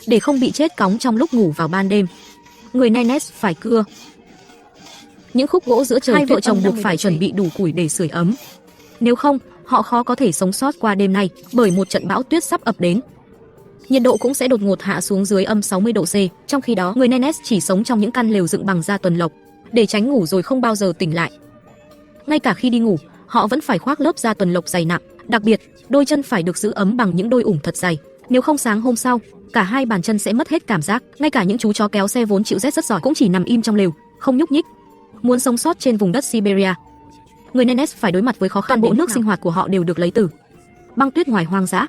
để không bị chết cóng trong lúc ngủ vào ban đêm. Người Nenes phải cưa những khúc gỗ giữa trời. Hai vợ chồng buộc phải chuẩn bị đủ củi để sưởi ấm. Nếu không, họ khó có thể sống sót qua đêm nay, bởi một trận bão tuyết sắp ập đến. Nhiệt độ cũng sẽ đột ngột hạ xuống dưới âm 60 độ C. Trong khi đó, người Nenes chỉ sống trong những căn lều dựng bằng da tuần lộc, để tránh ngủ rồi không bao giờ tỉnh lại. Ngay cả khi đi ngủ, họ vẫn phải khoác lớp da tuần lộc dày nặng. Đặc biệt, đôi chân phải được giữ ấm bằng những đôi ủng thật dày. Nếu không sáng hôm sau, cả hai bàn chân sẽ mất hết cảm giác. Ngay cả những chú chó kéo xe vốn chịu rét rất giỏi cũng chỉ nằm im trong lều, không nhúc nhích. Muốn sống sót trên vùng đất Siberia, người Nenes phải đối mặt với khó khăn. Bộ nước sinh hoạt của họ đều được lấy từ băng tuyết ngoài hoang dã.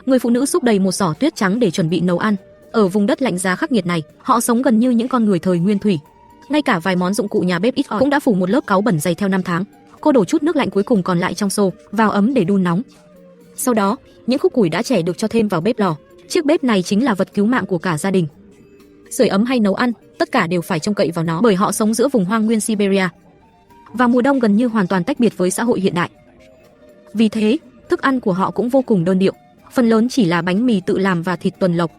Người phụ nữ xúc đầy một giỏ tuyết trắng để chuẩn bị nấu ăn. Ở vùng đất lạnh giá khắc nghiệt này, họ sống gần như những con người thời nguyên thủy. Ngay cả vài món dụng cụ nhà bếp ít ỏi cũng đã phủ một lớp cáu bẩn dày theo năm tháng. Cô đổ chút nước lạnh cuối cùng còn lại trong xô vào ấm để đun nóng. Sau đó, những khúc củi đã chẻ được cho thêm vào bếp lò. Chiếc bếp này chính là vật cứu mạng của cả gia đình. Sưởi ấm hay nấu ăn, tất cả đều phải trông cậy vào nó, bởi họ sống giữa vùng hoang nguyên Siberia và mùa đông gần như hoàn toàn tách biệt với xã hội hiện đại. Vì thế, thức ăn của họ cũng vô cùng đơn điệu, phần lớn chỉ là bánh mì tự làm và thịt tuần lộc.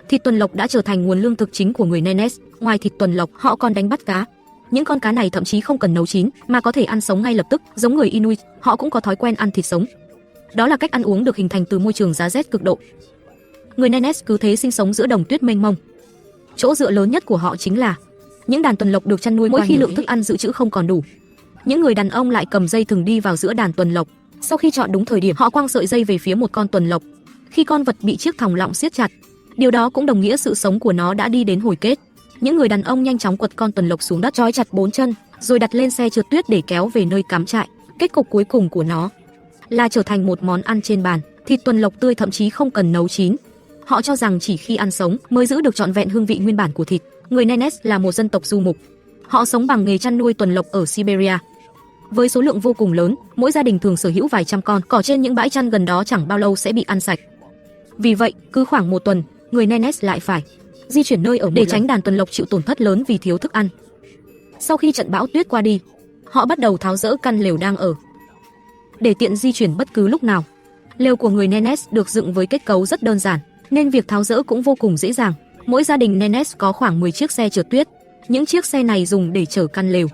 Thịt tuần lộc đã trở thành nguồn lương thực chính của người Nenes. Ngoài thịt tuần lộc, họ còn đánh bắt cá. Những con cá này thậm chí không cần nấu chín mà có thể ăn sống ngay lập tức. Giống người Inuit, họ cũng có thói quen ăn thịt sống. Đó là cách ăn uống được hình thành từ môi trường giá rét cực độ. Người Nenes cứ thế sinh sống giữa đồng tuyết mênh mông. Chỗ dựa lớn nhất của họ chính là những đàn tuần lộc được chăn nuôi. Mỗi khi lượng thức ăn dự trữ không còn đủ, những người đàn ông lại cầm dây thừng đi vào giữa đàn tuần lộc. Sau khi chọn đúng thời điểm, họ quăng sợi dây về phía một con tuần lộc. Khi con vật bị chiếc thòng lọng siết chặt, điều đó cũng đồng nghĩa sự sống của nó đã đi đến hồi kết. Những người đàn ông nhanh chóng quật con tuần lộc xuống đất, trói chặt 4 chân, rồi đặt lên xe trượt tuyết để kéo về nơi cắm trại. Kết cục cuối cùng của nó là trở thành một món ăn trên bàn. Thịt tuần lộc tươi thậm chí không cần nấu chín. Họ cho rằng chỉ khi ăn sống mới giữ được trọn vẹn hương vị nguyên bản của thịt. Người Nenes là một dân tộc du mục. Họ sống bằng nghề chăn nuôi tuần lộc ở Siberia. Với số lượng vô cùng lớn, mỗi gia đình thường sở hữu vài trăm con. Cỏ trên những bãi chăn gần đó chẳng bao lâu sẽ bị ăn sạch. Vì vậy, cứ khoảng một tuần, người Nenes lại phải di chuyển nơi ở để tránh đàn tuần lộc chịu tổn thất lớn vì thiếu thức ăn. Sau khi trận bão tuyết qua đi, họ bắt đầu tháo dỡ căn lều đang ở để tiện di chuyển bất cứ lúc nào. Lều của người Nenes được dựng với kết cấu rất đơn giản, nên việc tháo dỡ cũng vô cùng dễ dàng. Mỗi gia đình Nenes có khoảng 10 chiếc xe trượt tuyết. Những chiếc xe này dùng để chở căn lều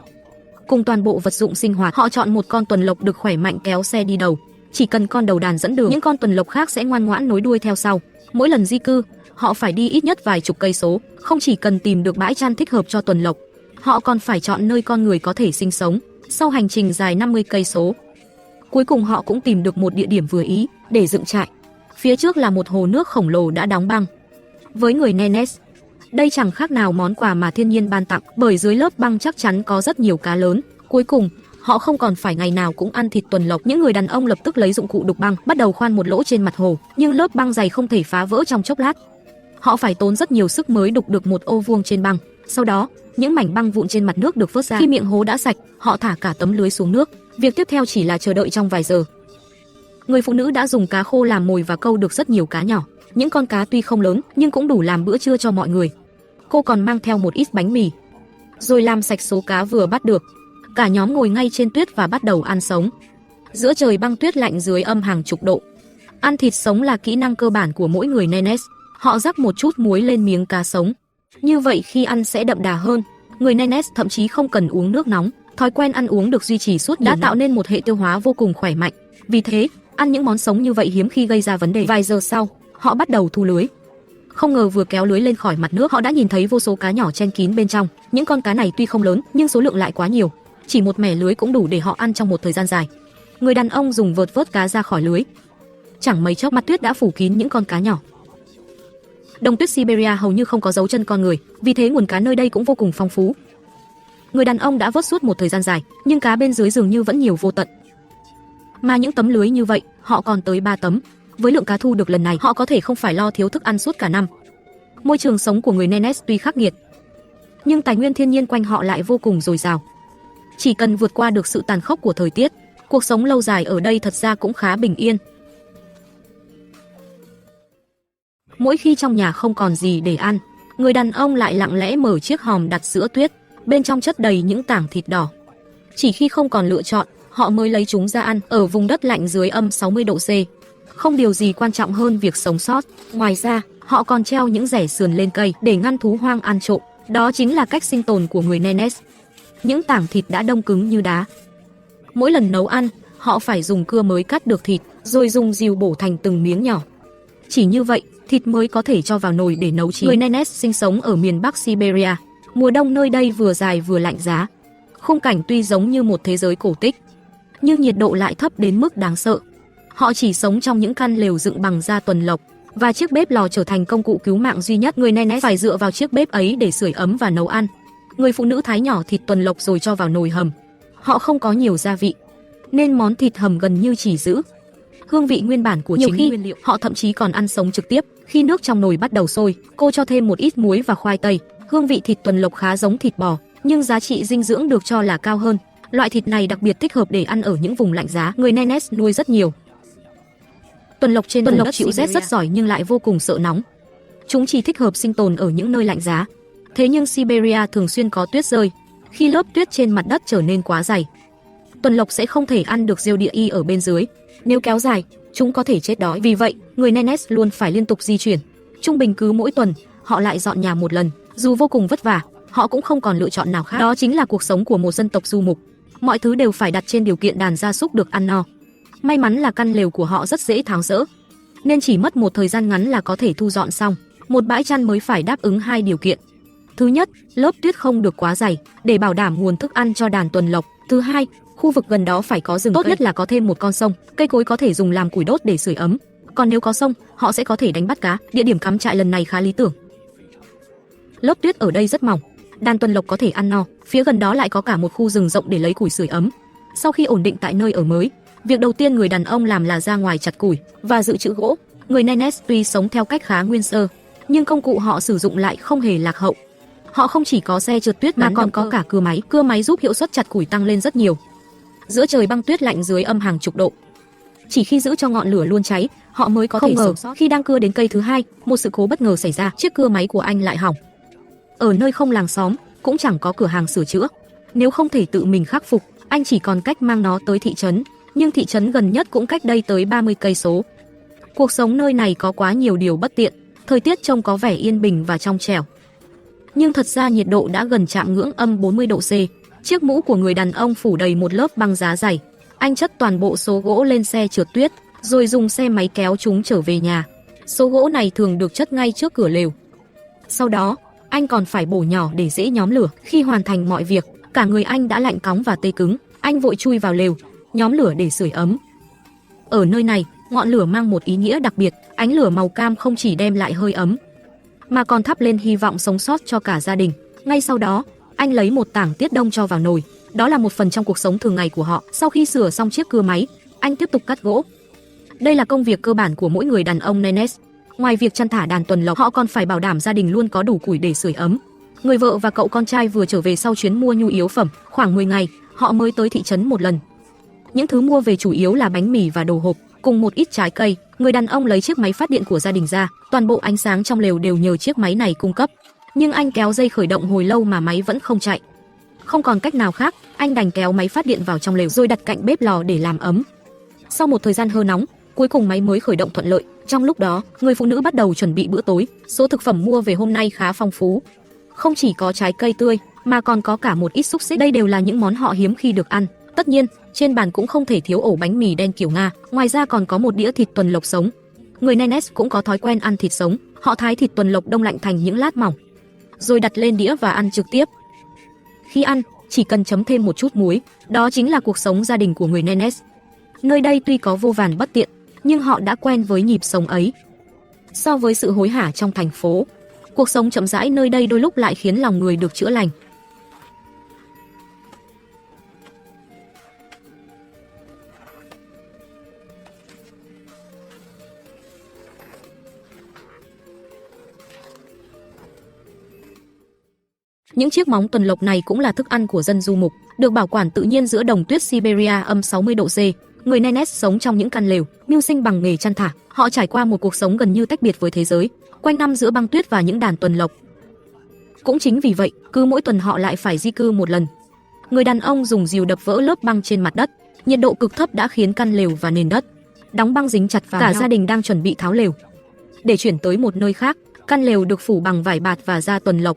cùng toàn bộ vật dụng sinh hoạt. Họ chọn một con tuần lộc được khỏe mạnh kéo xe đi đầu. Chỉ cần con đầu đàn dẫn đường, những con tuần lộc khác sẽ ngoan ngoãn nối đuôi theo sau. Mỗi lần di cư, họ phải đi ít nhất vài chục cây số. Không chỉ cần tìm được bãi chăn thích hợp cho tuần lộc, họ còn phải chọn nơi con người có thể sinh sống. Sau hành trình dài 50 cây số, cuối cùng họ cũng tìm được một địa điểm vừa ý để dựng trại. Phía trước là một hồ nước khổng lồ đã đóng băng. Với người Nenes, đây chẳng khác nào món quà mà thiên nhiên ban tặng, bởi dưới lớp băng chắc chắn có rất nhiều cá lớn. Cuối cùng, họ không còn phải ngày nào cũng ăn thịt tuần lộc. Những người đàn ông lập tức lấy dụng cụ đục băng, bắt đầu khoan một lỗ trên mặt hồ, nhưng lớp băng dày không thể phá vỡ trong chốc lát. Họ phải tốn rất nhiều sức mới đục được một ô vuông trên băng. Sau đó, những mảnh băng vụn trên mặt nước được vớt ra. Khi miệng hố đã sạch, họ thả cả tấm lưới xuống nước. Việc tiếp theo chỉ là chờ đợi trong vài giờ. Người phụ nữ đã dùng cá khô làm mồi và câu được rất nhiều cá nhỏ. Những con cá tuy không lớn nhưng cũng đủ làm bữa trưa cho mọi người. Cô còn mang theo một ít bánh mì, rồi làm sạch số cá vừa bắt được. Cả nhóm ngồi ngay trên tuyết và bắt đầu ăn sống. Giữa trời băng tuyết lạnh dưới âm hàng chục độ, ăn thịt sống là kỹ năng cơ bản của mỗi người Nenes. Họ rắc một chút muối lên miếng cá sống. Như vậy khi ăn sẽ đậm đà hơn. Người Nenes thậm chí không cần uống nước nóng. Thói quen ăn uống được duy trì suốt đã tạo nên một hệ tiêu hóa vô cùng khỏe mạnh. Vì thế, ăn những món sống như vậy hiếm khi gây ra vấn đề. Vài giờ sau, họ bắt đầu thu lưới. Không ngờ vừa kéo lưới lên khỏi mặt nước, họ đã nhìn thấy vô số cá nhỏ chen kín bên trong. Những con cá này tuy không lớn, nhưng số lượng lại quá nhiều. Chỉ một mẻ lưới cũng đủ để họ ăn trong một thời gian dài. Người đàn ông dùng vợt vớt cá ra khỏi lưới. Chẳng mấy chốc mặt tuyết đã phủ kín những con cá nhỏ. Đồng tuyết Siberia hầu như không có dấu chân con người, vì thế nguồn cá nơi đây cũng vô cùng phong phú. Người đàn ông đã vớt suốt một thời gian dài, nhưng cá bên dưới dường như vẫn nhiều vô tận. Mà những tấm lưới như vậy, họ còn tới 3 tấm. Với lượng cá thu được lần này, họ có thể không phải lo thiếu thức ăn suốt cả năm. Môi trường sống của người Nenes tuy khắc nghiệt, nhưng tài nguyên thiên nhiên quanh họ lại vô cùng dồi dào. Chỉ cần vượt qua được sự tàn khốc của thời tiết, cuộc sống lâu dài ở đây thật ra cũng khá bình yên. Mỗi khi trong nhà không còn gì để ăn, người đàn ông lại lặng lẽ mở chiếc hòm đặt giữa tuyết, bên trong chất đầy những tảng thịt đỏ. Chỉ khi không còn lựa chọn, họ mới lấy chúng ra ăn. Ở vùng đất lạnh dưới âm 60 độ C, không điều gì quan trọng hơn việc sống sót. Ngoài ra, Họ còn treo những rẻ sườn lên cây để ngăn thú hoang ăn trộm. Đó chính là cách sinh tồn của người Nenes. Những tảng thịt đã đông cứng như đá. Mỗi lần nấu ăn, họ phải dùng cưa mới cắt được thịt, rồi dùng rìu bổ thành từng miếng nhỏ. Chỉ như vậy, thịt mới có thể cho vào nồi để nấu chín. Người Nenes sinh sống ở miền Bắc Siberia. Mùa đông nơi đây vừa dài vừa lạnh giá. Khung cảnh tuy giống như một thế giới cổ tích, nhưng nhiệt độ lại thấp đến mức đáng sợ. Họ chỉ sống trong những căn lều dựng bằng da tuần lộc, và chiếc bếp lò trở thành công cụ cứu mạng duy nhất. Người Nenes phải dựa vào chiếc bếp ấy để sưởi ấm và nấu ăn. Người phụ nữ thái nhỏ thịt tuần lộc rồi cho vào nồi hầm. Họ không có nhiều gia vị, nên món thịt hầm gần như chỉ giữ hương vị nguyên bản của chính nguyên liệu. Họ thậm chí còn ăn sống trực tiếp. Khi nước trong nồi bắt đầu sôi, cô cho thêm một ít muối và khoai tây. Hương vị thịt tuần lộc khá giống thịt bò, nhưng giá trị dinh dưỡng được cho là cao hơn. Loại thịt này đặc biệt thích hợp để ăn ở những vùng lạnh giá. Người Nenes nuôi rất nhiều tuần lộc trên vùng đất chịu rét rất giỏi nhưng lại vô cùng sợ nóng. Chúng chỉ thích hợp sinh tồn ở những nơi lạnh giá. Thế nhưng Siberia thường xuyên có tuyết rơi. Khi lớp tuyết trên mặt đất trở nên quá dày, tuần lộc sẽ không thể ăn được rêu địa y ở bên dưới. Nếu kéo dài, chúng có thể chết đói. Vì vậy, người Nenes luôn phải liên tục di chuyển. Trung bình cứ mỗi tuần, họ lại dọn nhà một lần. Dù vô cùng vất vả, họ cũng không còn lựa chọn nào khác. Đó chính là cuộc sống của một dân tộc du mục. Mọi thứ đều phải đặt trên điều kiện đàn gia súc được ăn no. May mắn là căn lều của họ rất dễ tháo dỡ, nên chỉ mất một thời gian ngắn là có thể thu dọn xong. Một bãi chăn mới phải đáp ứng 2 điều kiện. Thứ nhất, lớp tuyết không được quá dày để bảo đảm nguồn thức ăn cho đàn tuần lộc. Thứ hai, khu vực gần đó phải có rừng. Tốt nhất là có thêm một con sông, cây cối có thể dùng làm củi đốt để sưởi ấm. Còn nếu có sông, họ sẽ có thể đánh bắt cá. Địa điểm cắm trại lần này khá lý tưởng. Lớp tuyết ở đây rất mỏng, đàn tuần lộc có thể ăn no. Phía gần đó lại có cả một khu rừng rộng để lấy củi sưởi ấm. Sau khi ổn định tại nơi ở mới, việc đầu tiên người đàn ông làm là ra ngoài chặt củi và dự trữ gỗ. Người Nenes tuy sống theo cách khá nguyên sơ, nhưng công cụ họ sử dụng lại không hề lạc hậu. Họ không chỉ có xe trượt tuyết mà còn có cả cưa máy. Cưa máy giúp hiệu suất chặt củi tăng lên rất nhiều. Giữa trời băng tuyết lạnh dưới âm hàng chục độ, chỉ khi giữ cho ngọn lửa luôn cháy, họ mới có thể sống sót. Khi đang cưa đến cây thứ hai, một sự cố bất ngờ xảy ra. Chiếc cưa máy của anh lại hỏng. Ở nơi không làng xóm, cũng chẳng có cửa hàng sửa chữa. Nếu không thể tự mình khắc phục, anh chỉ còn cách mang nó tới thị trấn. Nhưng thị trấn gần nhất cũng cách đây tới 30 cây số. Cuộc sống nơi này có quá nhiều điều bất tiện. Thời tiết trông có vẻ yên bình và trong trẻo, nhưng thật ra nhiệt độ đã gần chạm ngưỡng âm 40 độ C. Chiếc mũ của người đàn ông phủ đầy một lớp băng giá dày. Anh chất toàn bộ số gỗ lên xe trượt tuyết, rồi dùng xe máy kéo chúng trở về nhà. Số gỗ này thường được chất ngay trước cửa lều. Sau đó, anh còn phải bổ nhỏ để dễ nhóm lửa. Khi hoàn thành mọi việc, cả người anh đã lạnh cóng và tê cứng. Anh vội chui vào lều, nhóm lửa để sưởi ấm. Ở nơi này, ngọn lửa mang một ý nghĩa đặc biệt. Ánh lửa màu cam không chỉ đem lại hơi ấm, mà còn thắp lên hy vọng sống sót cho cả gia đình. Ngay sau đó, anh lấy một tảng tiết đông cho vào nồi. Đó là một phần trong cuộc sống thường ngày của họ. Sau khi sửa xong chiếc cưa máy, anh tiếp tục cắt gỗ. Đây là công việc cơ bản của mỗi người đàn ông Nenes. Ngoài việc chăn thả đàn tuần lộc, họ còn phải bảo đảm gia đình luôn có đủ củi để sưởi ấm. Người vợ và cậu con trai vừa trở về sau chuyến mua nhu yếu phẩm. Khoảng 10 ngày, họ mới tới thị trấn một lần. Những thứ mua về chủ yếu là bánh mì và đồ hộp, cùng một ít trái cây. Người đàn ông lấy chiếc máy phát điện của gia đình ra. Toàn bộ ánh sáng trong lều đều nhờ chiếc máy này cung cấp. Nhưng anh kéo dây khởi động hồi lâu mà máy vẫn không chạy. Không còn cách nào khác, anh đành kéo máy phát điện vào trong lều rồi đặt cạnh bếp lò để làm ấm. Sau một thời gian hơ nóng, cuối cùng máy mới khởi động thuận lợi. Trong lúc đó, người phụ nữ bắt đầu chuẩn bị bữa tối. Số thực phẩm mua về hôm nay khá phong phú. Không chỉ có trái cây tươi, mà còn có cả một ít xúc xích. Đây đều là những món họ hiếm khi được ăn. Tất nhiên, trên bàn cũng không thể thiếu ổ bánh mì đen kiểu Nga. Ngoài ra còn có một đĩa thịt tuần lộc sống. Người Nenes cũng có thói quen ăn thịt sống. Họ thái thịt tuần lộc đông lạnh thành những lát mỏng, rồi đặt lên đĩa và ăn trực tiếp. Khi ăn, chỉ cần chấm thêm một chút muối. Đó chính là cuộc sống gia đình của người Nenes. Nơi đây tuy có vô vàn bất tiện, nhưng họ đã quen với nhịp sống ấy. So với sự hối hả trong thành phố, cuộc sống chậm rãi nơi đây đôi lúc lại khiến lòng người được chữa lành. Những chiếc móng tuần lộc này cũng là thức ăn của dân du mục, được bảo quản tự nhiên giữa đồng tuyết Siberia âm 60 độ C. Người Nenes sống trong những căn lều, mưu sinh bằng nghề chăn thả. Họ trải qua một cuộc sống gần như tách biệt với thế giới, quanh năm giữa băng tuyết và những đàn tuần lộc. Cũng chính vì vậy, cứ mỗi tuần họ lại phải di cư một lần. Người đàn ông dùng rìu đập vỡ lớp băng trên mặt đất. Nhiệt độ cực thấp đã khiến căn lều và nền đất đóng băng dính chặt vào nhau. Cả gia đình đang chuẩn bị tháo lều. để chuyển tới một nơi khác. Căn lều được phủ bằng vải bạt và da tuần lộc.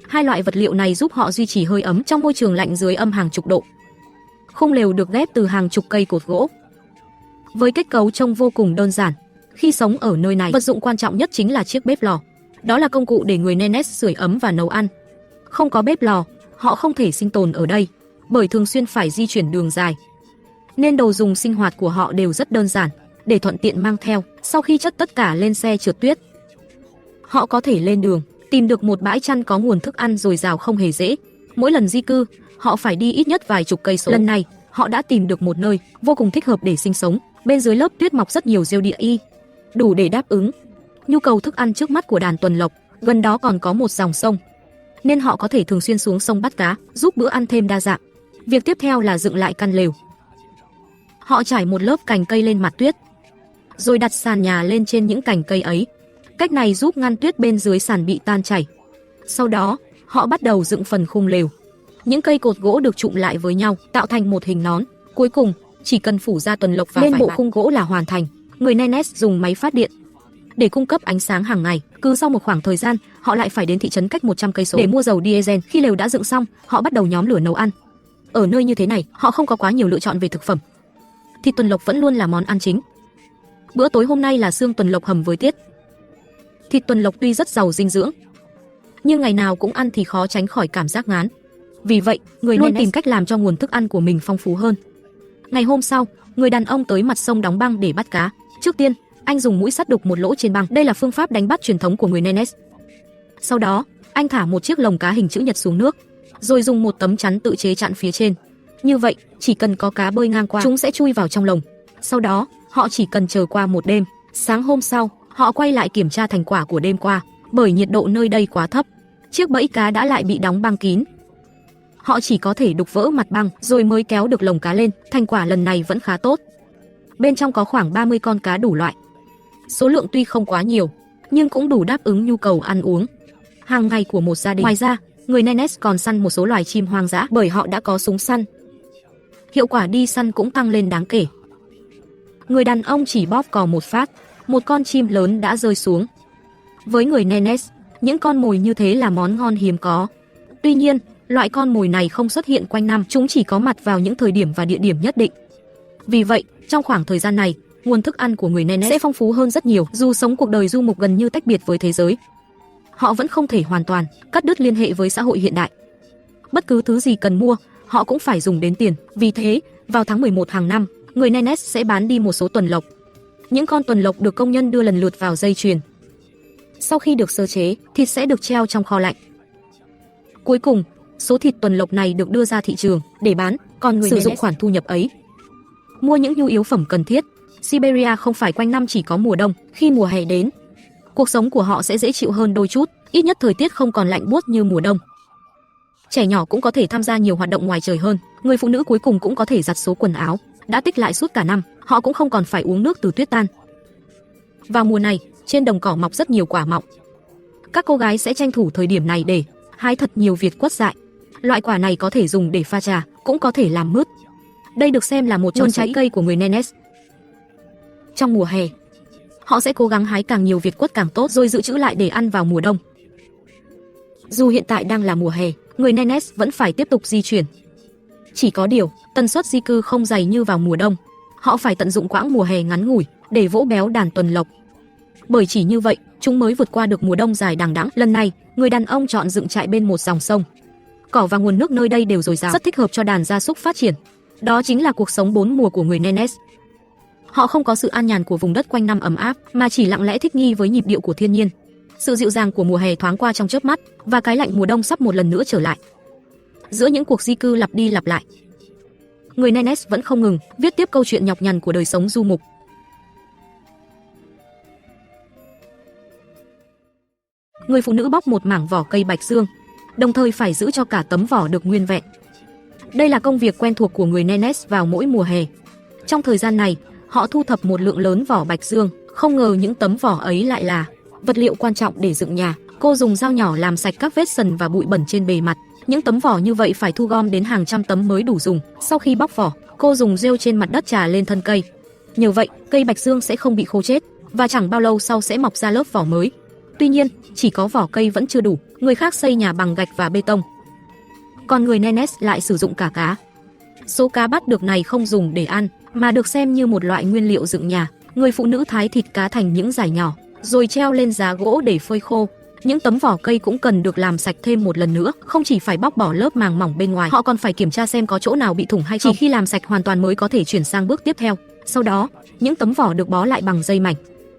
Hai loại vật liệu này giúp họ duy trì hơi ấm trong môi trường lạnh dưới âm hàng chục độ. Khung lều được ghép từ hàng chục cây cột gỗ. Với kết cấu trông vô cùng đơn giản, khi sống ở nơi này, vật dụng quan trọng nhất chính là chiếc bếp lò. Đó là công cụ để người Nenes sưởi ấm và nấu ăn. Không có bếp lò, họ không thể sinh tồn ở đây, bởi thường xuyên phải di chuyển đường dài. Nên đồ dùng sinh hoạt của họ đều rất đơn giản, để thuận tiện mang theo. Sau khi chất tất cả lên xe trượt tuyết, họ có thể lên đường, tìm được một bãi chăn có nguồn thức ăn dồi dào không hề dễ. Mỗi lần di cư, họ phải đi ít nhất vài chục cây số. Lần này, họ đã tìm được một nơi vô cùng thích hợp để sinh sống. Bên dưới lớp tuyết mọc rất nhiều rêu địa y, đủ để đáp ứng nhu cầu thức ăn trước mắt của đàn tuần lộc. Gần đó còn có một dòng sông, nên họ có thể thường xuyên xuống sông bắt cá, giúp bữa ăn thêm đa dạng. Việc tiếp theo là dựng lại căn lều. Họ trải một lớp cành cây lên mặt tuyết, rồi đặt sàn nhà lên trên những cành cây ấy. Cách này giúp ngăn tuyết bên dưới sàn bị tan chảy. Sau đó, họ bắt đầu dựng phần khung lều. Những cây cột gỗ được trụm lại với nhau, tạo thành một hình nón. Cuối cùng, chỉ cần phủ da tuần lộc lên bộ khung gỗ là hoàn thành. Người Nenes dùng máy phát điện để cung cấp ánh sáng hàng ngày. Cứ sau một khoảng thời gian, họ lại phải đến thị trấn cách 100 cây số để mua dầu diesel. Khi lều đã dựng xong, họ bắt đầu nhóm lửa nấu ăn. Ở nơi như thế này, họ không có quá nhiều lựa chọn về thực phẩm. Thịt tuần lộc vẫn luôn là món ăn chính. Bữa tối hôm nay là xương tuần lộc hầm với tiết. Thịt tuần lộc tuy rất giàu dinh dưỡng, nhưng ngày nào cũng ăn thì khó tránh khỏi cảm giác ngán. Vì vậy, người luôn tìm cách làm cho nguồn thức ăn của mình phong phú hơn. Ngày hôm sau, người đàn ông tới mặt sông đóng băng để bắt cá. Trước tiên, anh dùng mũi sắt đục một lỗ trên băng. Đây là phương pháp đánh bắt truyền thống của người Nenes. Sau đó, anh thả một chiếc lồng cá hình chữ nhật xuống nước, rồi dùng một tấm chắn tự chế chặn phía trên. Như vậy, chỉ cần có cá bơi ngang qua, chúng sẽ chui vào trong lồng. Sau đó, họ chỉ cần chờ qua một đêm. Sáng hôm sau, họ quay lại kiểm tra thành quả của đêm qua, bởi nhiệt độ nơi đây quá thấp. Chiếc bẫy cá đã lại bị đóng băng kín. Họ chỉ có thể đục vỡ mặt băng rồi mới kéo được lồng cá lên. Thành quả lần này vẫn khá tốt. Bên trong có khoảng 30 con cá đủ loại. Số lượng tuy không quá nhiều, nhưng cũng đủ đáp ứng nhu cầu ăn uống hàng ngày của một gia đình. Ngoài ra, người Nenes còn săn một số loài chim hoang dã bởi họ đã có súng săn. Hiệu quả đi săn cũng tăng lên đáng kể. Người đàn ông chỉ bóp cò một phát, một con chim lớn đã rơi xuống. Với người Nenes, những con mồi như thế là món ngon hiếm có. Tuy nhiên, loại con mồi này không xuất hiện quanh năm, chúng chỉ có mặt vào những thời điểm và địa điểm nhất định. Vì vậy, trong khoảng thời gian này, nguồn thức ăn của người Nenes sẽ phong phú hơn rất nhiều. Dù sống cuộc đời du mục gần như tách biệt với thế giới, họ vẫn không thể hoàn toàn cắt đứt liên hệ với xã hội hiện đại. Bất cứ thứ gì cần mua, họ cũng phải dùng đến tiền. Vì thế, vào tháng 11 hàng năm, người Nenes sẽ bán đi một số tuần lộc. Những con tuần lộc được công nhân đưa lần lượt vào dây chuyền. Sau khi được sơ chế, thịt sẽ được treo trong kho lạnh. Cuối cùng, số thịt tuần lộc này được đưa ra thị trường để bán, còn người sử dụng khoản thu nhập ấy mua những nhu yếu phẩm cần thiết. Siberia không phải quanh năm chỉ có mùa đông. Khi mùa hè đến, cuộc sống của họ sẽ dễ chịu hơn đôi chút, ít nhất thời tiết không còn lạnh buốt như mùa đông. Trẻ nhỏ cũng có thể tham gia nhiều hoạt động ngoài trời hơn. Người phụ nữ cuối cùng cũng có thể giặt số quần áo đã tích lại suốt cả năm. Họ cũng không còn phải uống nước từ tuyết tan. Vào mùa này, trên đồng cỏ mọc rất nhiều quả mọng. Các cô gái sẽ tranh thủ thời điểm này để hái thật nhiều việt quất dại. Loại quả này có thể dùng để pha trà, cũng có thể làm mứt. Đây được xem là một trong trái cây của người Nenes. Trong mùa hè, họ sẽ cố gắng hái càng nhiều việt quất càng tốt rồi dự trữ lại để ăn vào mùa đông. Dù hiện tại đang là mùa hè, người Nenes vẫn phải tiếp tục di chuyển. Chỉ có điều, tần suất di cư không dày như vào mùa đông. Họ phải tận dụng quãng mùa hè ngắn ngủi để vỗ béo đàn tuần lộc. Bởi chỉ như vậy, chúng mới vượt qua được mùa đông dài đằng đẵng. Lần này, người đàn ông chọn dựng trại bên một dòng sông. Cỏ và nguồn nước nơi đây đều dồi dào, rất thích hợp cho đàn gia súc phát triển. Đó chính là cuộc sống 4 mùa của người Nenes. Họ không có sự an nhàn của vùng đất quanh năm ấm áp, mà chỉ lặng lẽ thích nghi với nhịp điệu của thiên nhiên. Sự dịu dàng của mùa hè thoáng qua trong chớp mắt, và cái lạnh mùa đông sắp một lần nữa trở lại. Giữa những cuộc di cư lặp đi lặp lại, người Nenes vẫn không ngừng viết tiếp câu chuyện nhọc nhằn của đời sống du mục. Người phụ nữ bóc một mảng vỏ cây bạch dương, đồng thời phải giữ cho cả tấm vỏ được nguyên vẹn. Đây là công việc quen thuộc của người Nenes vào mỗi mùa hè. Trong thời gian này, họ thu thập một lượng lớn vỏ bạch dương. Không ngờ những tấm vỏ ấy lại là vật liệu quan trọng để dựng nhà. Cô dùng dao nhỏ làm sạch các vết sần và bụi bẩn trên bề mặt. Những tấm vỏ như vậy phải thu gom đến hàng trăm tấm mới đủ dùng. Sau khi bóc vỏ, cô dùng rêu trên mặt đất chà lên thân cây. Nhờ vậy, cây bạch dương sẽ không bị khô chết. và chẳng bao lâu sau sẽ mọc ra lớp vỏ mới. Tuy nhiên, chỉ có vỏ cây vẫn chưa đủ, người khác xây nhà bằng gạch và bê tông. Còn người Nenes lại sử dụng cả cá. Số cá bắt được này không dùng để ăn, mà được xem như một loại nguyên liệu dựng nhà. Người phụ nữ thái thịt cá thành những dải nhỏ, rồi treo lên giá gỗ để phơi khô. Những tấm vỏ cây cũng cần được làm sạch thêm một lần nữa, không chỉ phải bóc bỏ lớp màng mỏng bên ngoài, họ còn phải kiểm tra xem có chỗ nào bị thủng hay không. Chỉ khi làm sạch hoàn toàn mới có thể chuyển sang bước tiếp theo. Sau đó, những tấm vỏ được bó lại bằng dây mảnh.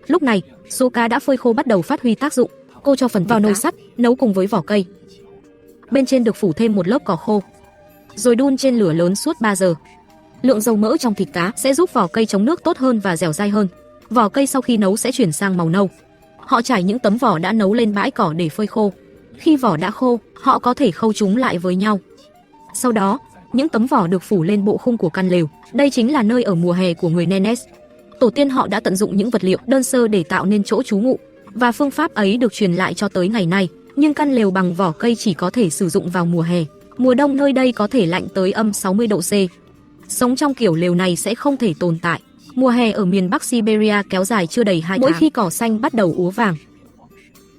Lúc này, số cá đã phơi khô bắt đầu phát huy tác dụng. Cô cho phần vào nồi sắt, nấu cùng với vỏ cây. Bên trên được phủ thêm một lớp cỏ khô, rồi đun trên lửa lớn suốt 3 giờ. Lượng dầu mỡ trong thịt cá sẽ giúp vỏ cây chống nước tốt hơn và dẻo dai hơn. Vỏ cây sau khi nấu sẽ chuyển sang màu nâu. Họ trải những tấm vỏ đã nấu lên bãi cỏ để phơi khô. Khi vỏ đã khô, họ có thể khâu chúng lại với nhau. Sau đó, những tấm vỏ được phủ lên bộ khung của căn lều. Đây chính là nơi ở mùa hè của người Nenes. Tổ tiên họ đã tận dụng những vật liệu đơn sơ để tạo nên chỗ trú ngụ, và phương pháp ấy được truyền lại cho tới ngày nay. Nhưng căn lều bằng vỏ cây chỉ có thể sử dụng vào mùa hè. Mùa đông nơi đây có thể lạnh tới âm 60 độ C. Sống trong kiểu lều này sẽ không thể tồn tại. Mùa hè ở miền Bắc Siberia kéo dài chưa đầy 2 tháng. Mỗi khi cỏ xanh bắt đầu úa vàng,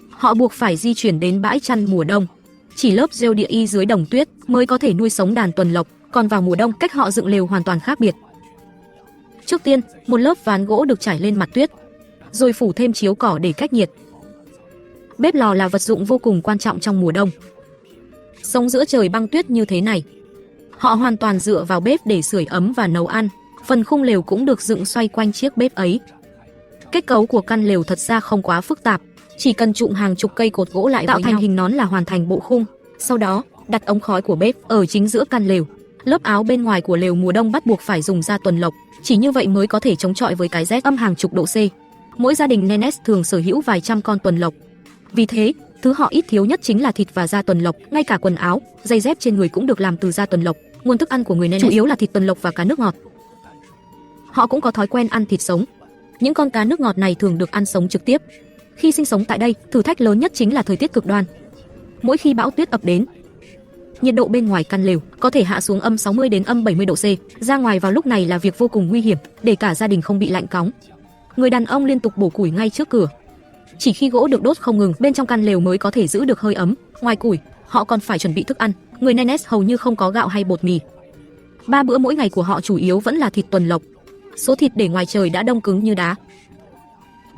họ buộc phải di chuyển đến bãi chăn mùa đông. Chỉ lớp rêu địa y dưới đồng tuyết mới có thể nuôi sống đàn tuần lộc, còn vào mùa đông cách họ dựng lều hoàn toàn khác biệt. Trước tiên, một lớp ván gỗ được trải lên mặt tuyết, rồi phủ thêm chiếu cỏ để cách nhiệt. Bếp lò là vật dụng vô cùng quan trọng trong mùa đông. Sống giữa trời băng tuyết như thế này, họ hoàn toàn dựa vào bếp để sưởi ấm và nấu ăn. Phần khung lều cũng được dựng xoay quanh chiếc bếp ấy. Kết cấu của căn lều thật ra không quá phức tạp, chỉ cần trụm hàng chục cây cột gỗ lại tạo thành hình nón là hoàn thành bộ khung. Sau đó, đặt ống khói của bếp ở chính giữa căn lều. Lớp áo bên ngoài của lều mùa đông bắt buộc phải dùng da tuần lộc, chỉ như vậy mới có thể chống chọi với cái rét âm hàng chục độ C. Mỗi gia đình Nenes thường sở hữu vài trăm con tuần lộc. Vì thế, thứ họ ít thiếu nhất chính là thịt và da tuần lộc, ngay cả quần áo, giày dép trên người cũng được làm từ da tuần lộc. Nguồn thức ăn của người Nenes chủ yếu là thịt tuần lộc và cá nước ngọt. Họ cũng có thói quen ăn thịt sống. Những con cá nước ngọt này thường được ăn sống trực tiếp. Khi sinh sống tại đây, thử thách lớn nhất chính là thời tiết cực đoan. Mỗi khi bão tuyết ập đến, nhiệt độ bên ngoài căn lều có thể hạ xuống âm 60 đến âm 70 độ C. Ra ngoài vào lúc này là việc vô cùng nguy hiểm, để cả gia đình không bị lạnh cóng. Người đàn ông liên tục bổ củi ngay trước cửa. Chỉ khi gỗ được đốt không ngừng, bên trong căn lều mới có thể giữ được hơi ấm. Ngoài củi, họ còn phải chuẩn bị thức ăn. Người Nenes hầu như không có gạo hay bột mì. 3 bữa mỗi ngày của họ chủ yếu vẫn là thịt tuần lộc. Số thịt để ngoài trời đã đông cứng như đá.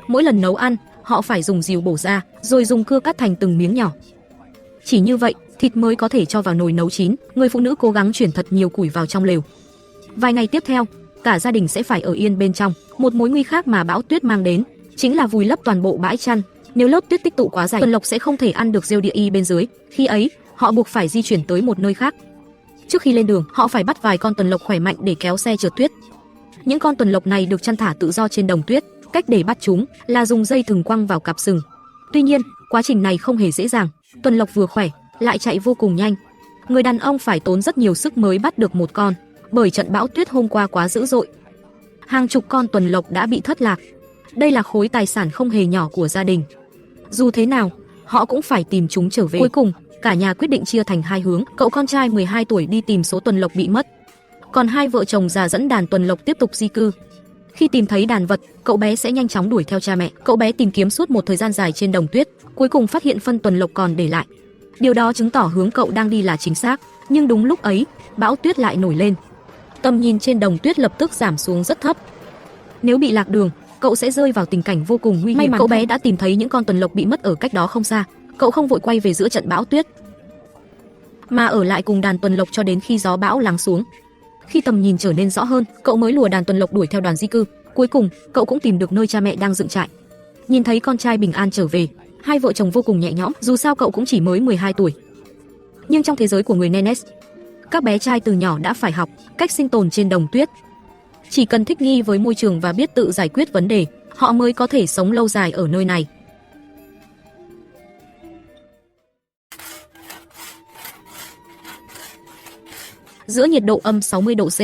Mỗi lần nấu ăn, họ phải dùng rìu bổ ra, rồi dùng cưa cắt thành từng miếng nhỏ. Chỉ như vậy, thịt mới có thể cho vào nồi nấu chín. Người phụ nữ cố gắng chuyển thật nhiều củi vào trong lều. Vài ngày tiếp theo, cả gia đình sẽ phải ở yên bên trong. Một mối nguy khác mà bão tuyết mang đến chính là vùi lấp toàn bộ bãi chăn. Nếu lớp tuyết tích tụ quá dày, tuần lộc sẽ không thể ăn được rêu địa y bên dưới. Khi ấy, họ buộc phải di chuyển tới một nơi khác. Trước khi lên đường, họ phải bắt vài con tuần lộc khỏe mạnh để kéo xe trượt tuyết. Những con tuần lộc này được chăn thả tự do trên đồng tuyết. Cách để bắt chúng là dùng dây thừng quăng vào cặp sừng. Tuy nhiên, quá trình này không hề dễ dàng. Tuần lộc vừa khỏe, lại chạy vô cùng nhanh. Người đàn ông phải tốn rất nhiều sức mới bắt được một con, bởi trận bão tuyết hôm qua quá dữ dội. Hàng chục con tuần lộc đã bị thất lạc. Đây là khối tài sản không hề nhỏ của gia đình. Dù thế nào, họ cũng phải tìm chúng trở về. Cuối cùng, cả nhà quyết định chia thành hai hướng. Cậu con trai 12 tuổi đi tìm số tuần lộc bị mất, còn hai vợ chồng già dẫn đàn tuần lộc tiếp tục di cư. Khi tìm thấy đàn vật, cậu bé sẽ nhanh chóng đuổi theo cha mẹ. Cậu bé tìm kiếm suốt một thời gian dài trên đồng tuyết, cuối cùng phát hiện phân tuần lộc còn để lại. Điều đó chứng tỏ hướng cậu đang đi là chính xác. Nhưng đúng lúc ấy, bão tuyết lại nổi lên. Tầm nhìn trên đồng tuyết lập tức giảm xuống rất thấp. Nếu bị lạc đường, cậu sẽ rơi vào tình cảnh vô cùng nguy hiểm. May mắn cậu bé đã tìm thấy những con tuần lộc bị mất ở cách đó không xa. Cậu không vội quay về giữa trận bão tuyết, mà ở lại cùng đàn tuần lộc cho đến khi gió bão lắng xuống. Khi tầm nhìn trở nên rõ hơn, cậu mới lùa đàn tuần lộc đuổi theo đoàn di cư. Cuối cùng, cậu cũng tìm được nơi cha mẹ đang dựng trại. Nhìn thấy con trai bình an trở về, hai vợ chồng vô cùng nhẹ nhõm, dù sao cậu cũng chỉ mới 12 tuổi. Nhưng trong thế giới của người Nenes, các bé trai từ nhỏ đã phải học cách sinh tồn trên đồng tuyết. Chỉ cần thích nghi với môi trường và biết tự giải quyết vấn đề, họ mới có thể sống lâu dài ở nơi này. Giữa nhiệt độ âm 60 độ C,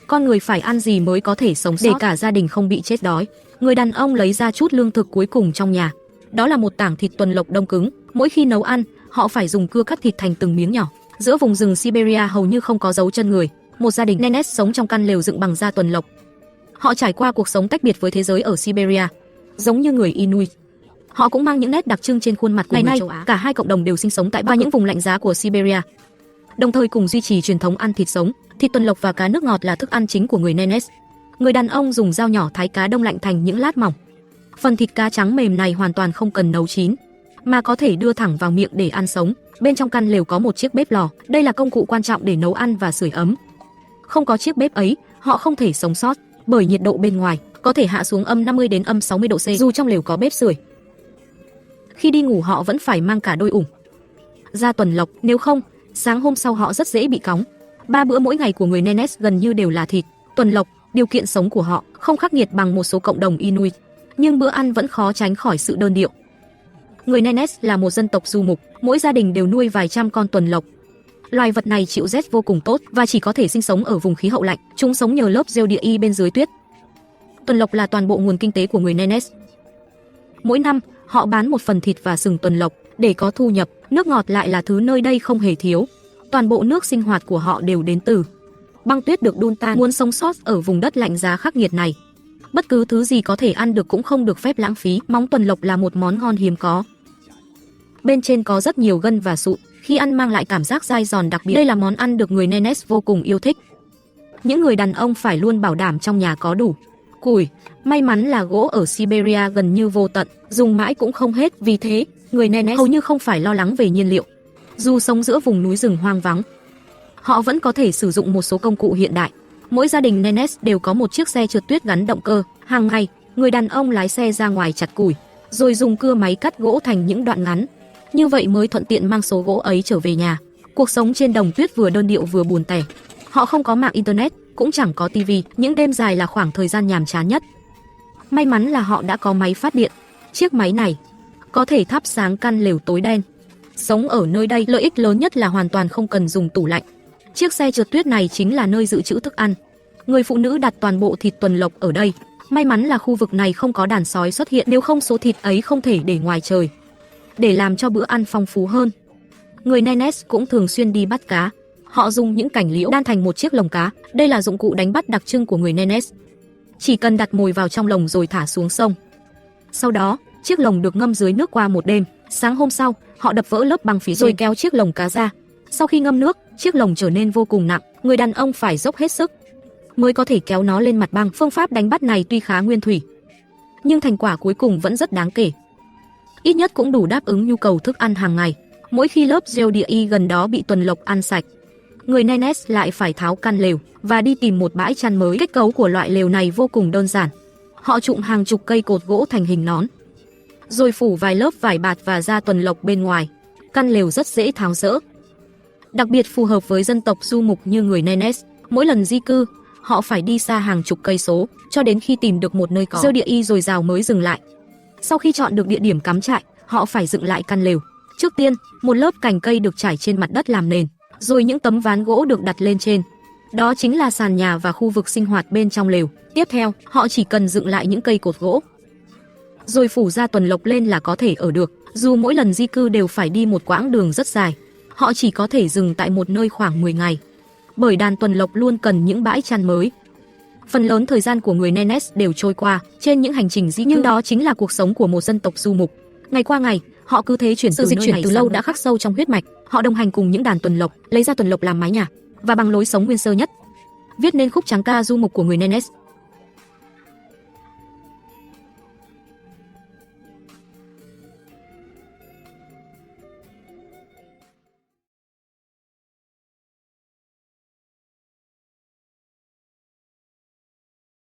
con người phải ăn gì mới có thể sống sót để cả gia đình không bị chết đói? Người đàn ông lấy ra chút lương thực cuối cùng trong nhà. Đó là một tảng thịt tuần lộc đông cứng. Mỗi khi nấu ăn, họ phải dùng cưa cắt thịt thành từng miếng nhỏ. Giữa vùng rừng Siberia hầu như không có dấu chân người. Một gia đình Nenes sống trong căn lều dựng bằng da tuần lộc. Họ trải qua cuộc sống tách biệt với thế giới ở Siberia. giống như người Inuit. Họ cũng mang những nét đặc trưng trên khuôn mặt của người châu Á. Cả hai cộng đồng đều sinh sống tại những vùng lạnh giá của Siberia, đồng thời cùng duy trì truyền thống ăn thịt sống. Thịt tuần lộc và cá nước ngọt là thức ăn chính của người Nenes. Người đàn ông dùng dao nhỏ thái cá đông lạnh thành những lát mỏng. Phần thịt cá trắng mềm này hoàn toàn không cần nấu chín, mà có thể đưa thẳng vào miệng để ăn sống. Bên trong căn lều có một chiếc bếp lò, đây là công cụ quan trọng để nấu ăn và sưởi ấm. Không có chiếc bếp ấy, họ không thể sống sót, bởi nhiệt độ bên ngoài có thể hạ xuống âm 50 đến âm 60 độ C dù trong lều có bếp sưởi. Khi đi ngủ họ vẫn phải mang cả đôi ủng da tuần lộc, nếu không, sáng hôm sau họ rất dễ bị cóng. 3 bữa mỗi ngày của người Nenes gần như đều là thịt tuần lộc. Điều kiện sống của họ không khắc nghiệt bằng một số cộng đồng Inuit, nhưng bữa ăn vẫn khó tránh khỏi sự đơn điệu. Người Nenes là một dân tộc du mục, mỗi gia đình đều nuôi vài trăm con tuần lộc. Loài vật này chịu rét vô cùng tốt và chỉ có thể sinh sống ở vùng khí hậu lạnh. Chúng sống nhờ lớp rêu địa y bên dưới tuyết. Tuần lộc là toàn bộ nguồn kinh tế của người Nenes. Mỗi năm, họ bán một phần thịt và sừng tuần lộc để có thu nhập. Nước ngọt lại là thứ nơi đây không hề thiếu. Toàn bộ nước sinh hoạt của họ đều đến từ băng tuyết được đun tan. Muốn sống sót ở vùng đất lạnh giá khắc nghiệt này, bất cứ thứ gì có thể ăn được cũng không được phép lãng phí. Móng tuần lộc là một món ngon hiếm có. Bên trên có rất nhiều gân và sụn, khi ăn mang lại cảm giác dai giòn đặc biệt. Đây là món ăn được người Nenes vô cùng yêu thích. Những người đàn ông phải luôn bảo đảm trong nhà có đủ củi. May mắn là gỗ ở Siberia gần như vô tận, dùng mãi cũng không hết, vì thế người Nenes hầu như không phải lo lắng về nhiên liệu. Dù sống giữa vùng núi rừng hoang vắng, họ vẫn có thể sử dụng một số công cụ hiện đại. Mỗi gia đình Nenes đều có một chiếc xe trượt tuyết gắn động cơ. Hàng ngày, người đàn ông lái xe ra ngoài chặt củi, rồi dùng cưa máy cắt gỗ thành những đoạn ngắn. Như vậy mới thuận tiện mang số gỗ ấy trở về nhà. Cuộc sống trên đồng tuyết vừa đơn điệu vừa buồn tẻ. Họ không có mạng internet, cũng chẳng có tivi. Những đêm dài là khoảng thời gian nhàm chán nhất. May mắn là họ đã có máy phát điện. Chiếc máy này có thể thắp sáng căn lều tối đen. Sống ở nơi đây, lợi ích lớn nhất là hoàn toàn không cần dùng tủ lạnh. Chiếc xe trượt tuyết này chính là nơi dự trữ thức ăn. Người phụ nữ đặt toàn bộ thịt tuần lộc ở đây. May mắn là khu vực này không có đàn sói xuất hiện, nếu không số thịt ấy không thể để ngoài trời. Để làm cho bữa ăn phong phú hơn, người Nenes cũng thường xuyên đi bắt cá. Họ dùng những cành liễu đan thành một chiếc lồng cá. Đây là dụng cụ đánh bắt đặc trưng của người Nenes. Chỉ cần đặt mồi vào trong lồng rồi thả xuống sông. Sau đó, chiếc lồng được ngâm dưới nước qua một đêm. Sáng hôm sau, họ đập vỡ lớp băng phía rồi kéo chiếc lồng cá ra. Sau khi ngâm nước, chiếc lồng trở nên vô cùng nặng. Người đàn ông phải dốc hết sức mới có thể kéo nó lên mặt băng. Phương pháp đánh bắt này tuy khá nguyên thủy, nhưng thành quả cuối cùng vẫn rất đáng kể. Ít nhất cũng đủ đáp ứng nhu cầu thức ăn hàng ngày. Mỗi khi lớp rêu địa y gần đó bị tuần lộc ăn sạch, người Nenes lại phải tháo căn lều và đi tìm một bãi chăn mới. Kết cấu của loại lều này vô cùng đơn giản. Họ trụm hàng chục cây cột gỗ thành hình nón, rồi phủ vài lớp vải bạt và da tuần lộc bên ngoài. Căn lều rất dễ tháo dỡ, đặc biệt phù hợp với dân tộc du mục như người Nenes. Mỗi lần di cư, họ phải đi xa hàng chục cây số cho đến khi tìm được một nơi có rêu địa y dồi dào mới dừng lại. Sau khi chọn được địa điểm cắm trại, họ phải dựng lại căn lều. Trước tiên, một lớp cành cây được trải trên mặt đất làm nền, rồi những tấm ván gỗ được đặt lên trên. Đó chính là sàn nhà và khu vực sinh hoạt bên trong lều. Tiếp theo, họ chỉ cần dựng lại những cây cột gỗ, rồi phủ da tuần lộc lên là có thể ở được. Dù mỗi lần di cư đều phải đi một quãng đường rất dài, họ chỉ có thể dừng tại một nơi khoảng 10 ngày, bởi đàn tuần lộc luôn cần những bãi chăn mới. Phần lớn thời gian của người Nenes đều trôi qua trên những hành trình di cư. Nhưng đó chính là cuộc sống của một dân tộc du mục. Ngày qua ngày, họ cứ thế chuyển. Sự dịch chuyển từ lâu đã khắc sâu trong huyết mạch. Họ đồng hành cùng những đàn tuần lộc, lấy ra tuần lộc làm mái nhà và bằng lối sống nguyên sơ nhất, viết nên khúc tráng ca du mục của người Nenes.